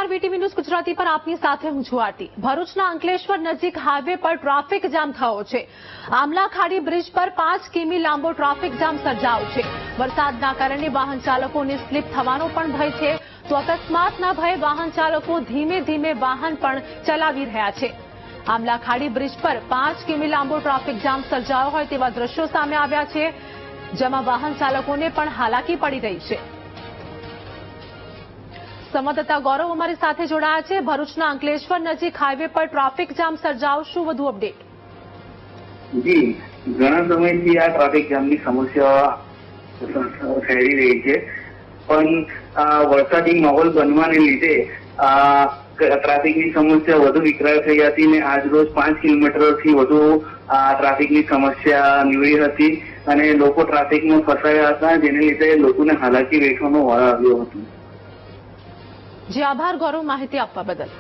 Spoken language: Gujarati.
નમસ્કાર, વીટીવી ન્યૂઝ ગુજરાતી પર આપની સાથે હું છું આરતી। ભરૂચના અંકલેશ્વર નજીક હાઈવે પર ટ્રાફિક જામ થયો છે। આમલા ખાડી બ્રિજ પર 5 કિમી લાંબો ટ્રાફિક જામ સર્જાયો છે। વરસાદના કારણે વાહન ચાલકોને સ્લીપ થવાનો પણ ભય છે, તો અકસ્માતના ભયે વાહન ચાલકો ધીમે ધીમે વાહન પણ ચલાવી રહ્યા છે। આમલા ખાડી બ્રિજ પર 5 કિમી લાંબો ટ્રાફિક જામ સર્જાયો હોય તેવા દ્રશ્યો સામે આવ્યા છે, જેમાં વાહન ચાલકોને પણ હાલાકી પડી રહી છે। સંવાદદાતા ગૌરવ અમારી સાથે જોડાયા છે। ભરૂચના અંકલેશ્વર નજીક હાઈવે પર ટ્રાફિક જામ સર્જાયો, શું વધુ અપડેટ? જી, ઘણા સમયથી આ ટ્રાફિક જામની સમસ્યા ફેરી રહી છે, પણ વરસાદી માહોલ બનવાને લીધે ટ્રાફિકની સમસ્યા વધુ વિકરાળ થઈ હતી અને આજરોજ 5 કિલોમીટરથી વધુ ટ્રાફિકની સમસ્યા નીવડી હતી અને લોકો ટ્રાફિકમાં ફસાયા હતા, જેને લીધે લોકોને હાલાકી વેઠવાનો વારો આવ્યો હતો। જી, આભાર ગૌરવ માહિતી આપવા બદલ।